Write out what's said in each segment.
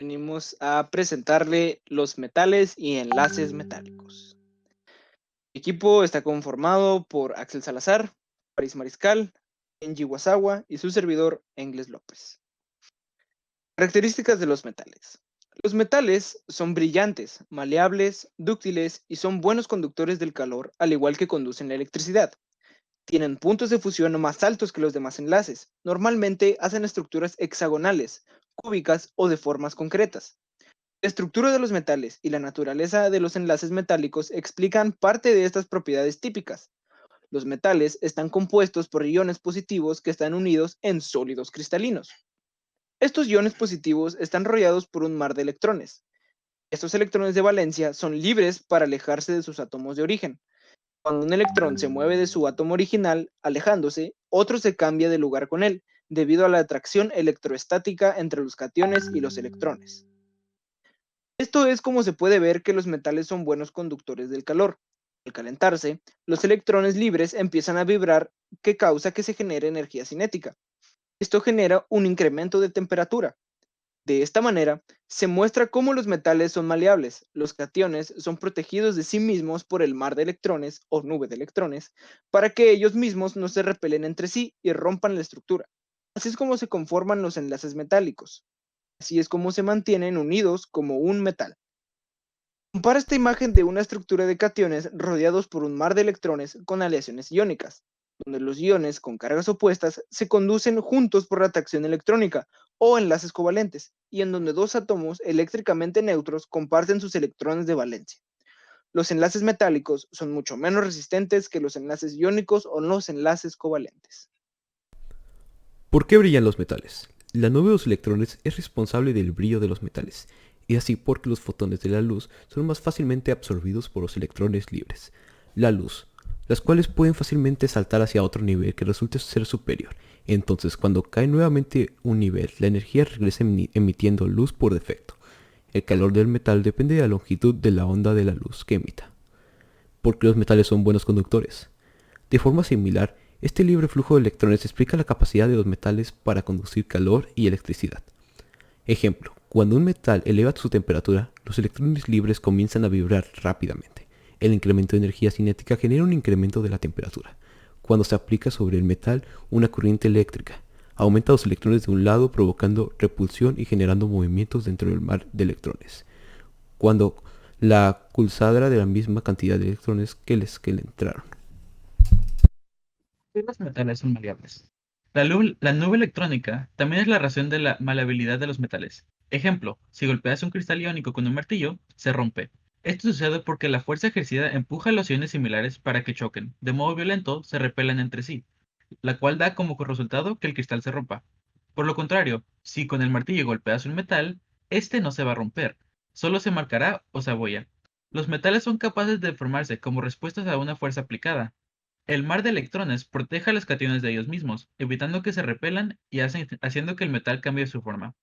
Venimos a presentarle los metales y enlaces metálicos. El equipo está conformado por Axel Salazar, Paris Mariscal, Kenji Wasawa y su servidor Engles López. Características de los metales. Los metales son brillantes, maleables, dúctiles y son buenos conductores del calor, al igual que conducen la electricidad. Tienen puntos de fusión más altos que los demás enlaces. Normalmente hacen estructuras hexagonales, cúbicas o de formas concretas. La estructura de los metales y la naturaleza de los enlaces metálicos explican parte de estas propiedades típicas. Los metales están compuestos por iones positivos que están unidos en sólidos cristalinos. Estos iones positivos están rodeados por un mar de electrones. Estos electrones de valencia son libres para alejarse de sus átomos de origen. Cuando un electrón se mueve de su átomo original, alejándose, otro se cambia de lugar con él, debido a la atracción electroestática entre los cationes y los electrones. Esto es como se puede ver que los metales son buenos conductores del calor. Al calentarse, los electrones libres empiezan a vibrar, que causa que se genere energía cinética. Esto genera un incremento de temperatura. De esta manera, se muestra cómo los metales son maleables. Los cationes son protegidos de sí mismos por el mar de electrones o nube de electrones, para que ellos mismos no se repelen entre sí y rompan la estructura. Así es como se conforman los enlaces metálicos. Así es como se mantienen unidos como un metal. Compara esta imagen de una estructura de cationes rodeados por un mar de electrones con aleaciones iónicas, donde los iones con cargas opuestas se conducen juntos por la atracción electrónica o enlaces covalentes, y en donde dos átomos eléctricamente neutros comparten sus electrones de valencia. Los enlaces metálicos son mucho menos resistentes que los enlaces iónicos o los enlaces covalentes. ¿Por qué brillan los metales? La nube de los electrones es responsable del brillo de los metales, y así porque los fotones de la luz son más fácilmente absorbidos por los electrones libres. La luz, las cuales pueden fácilmente saltar hacia otro nivel que resulte ser superior. Entonces, cuando cae nuevamente un nivel, la energía regresa emitiendo luz por defecto. El calor del metal depende de la longitud de la onda de la luz que emita. ¿Por qué los metales son buenos conductores? De forma similar, este libre flujo de electrones explica la capacidad de los metales para conducir calor y electricidad. Ejemplo, cuando un metal eleva su temperatura, los electrones libres comienzan a vibrar rápidamente. El incremento de energía cinética genera un incremento de la temperatura. Cuando se aplica sobre el metal una corriente eléctrica, aumenta los electrones de un lado provocando repulsión y generando movimientos dentro del mar de electrones. Cuando la pulsadra de la misma cantidad de electrones que le entraron. ¿Por qué los metales son maleables? La nube electrónica también es la razón de la maleabilidad de los metales. Ejemplo, si golpeas un cristal iónico con un martillo, se rompe. Esto sucede porque la fuerza ejercida empuja a los iones similares para que choquen. De modo violento, se repelan entre sí, la cual da como resultado que el cristal se rompa. Por lo contrario, si con el martillo golpeas un metal, este no se va a romper, solo se marcará o se abolla. Los metales son capaces de deformarse como respuestas a una fuerza aplicada. El mar de electrones protege a los cationes de ellos mismos, evitando que se repelan y haciendo que el metal cambie su forma.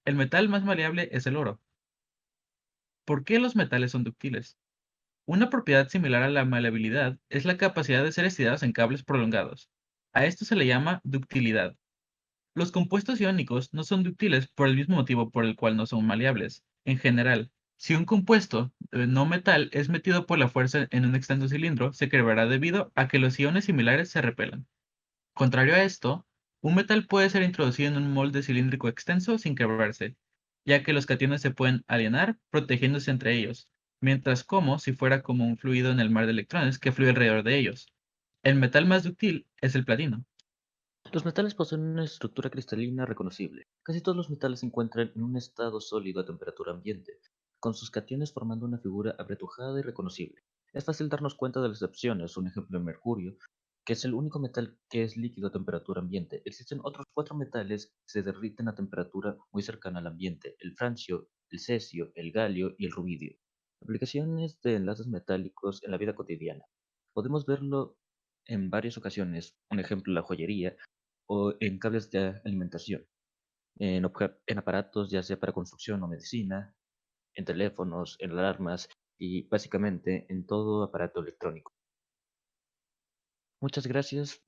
El metal más maleable es el oro. ¿Por qué los metales son ductiles? Una propiedad similar a la maleabilidad es la capacidad de ser estirados en cables prolongados. A esto se le llama ductilidad. Los compuestos iónicos no son ductiles por el mismo motivo por el cual no son maleables. En general, si un compuesto no metal es metido por la fuerza en un extenso cilindro, se quebrará debido a que los iones similares se repelan. Contrario a esto, un metal puede ser introducido en un molde cilíndrico extenso sin quebrarse, ya que los cationes se pueden alienar protegiéndose entre ellos, mientras como si fuera como un fluido en el mar de electrones que fluye alrededor de ellos. El metal más dúctil es el platino. Los metales poseen una estructura cristalina reconocible. Casi todos los metales se encuentran en un estado sólido a temperatura ambiente, con sus cationes formando una figura apretujada y reconocible. Es fácil darnos cuenta de las excepciones, un ejemplo es mercurio, que es el único metal que es líquido a temperatura ambiente. Existen otros cuatro metales que se derriten a temperatura muy cercana al ambiente: el francio, el cesio, el galio y el rubidio. Aplicaciones de enlaces metálicos en la vida cotidiana. Podemos verlo en varias ocasiones, un ejemplo la joyería, o en cables de alimentación, en aparatos ya sea para construcción o medicina, en teléfonos, en alarmas y básicamente en todo aparato electrónico. Muchas gracias.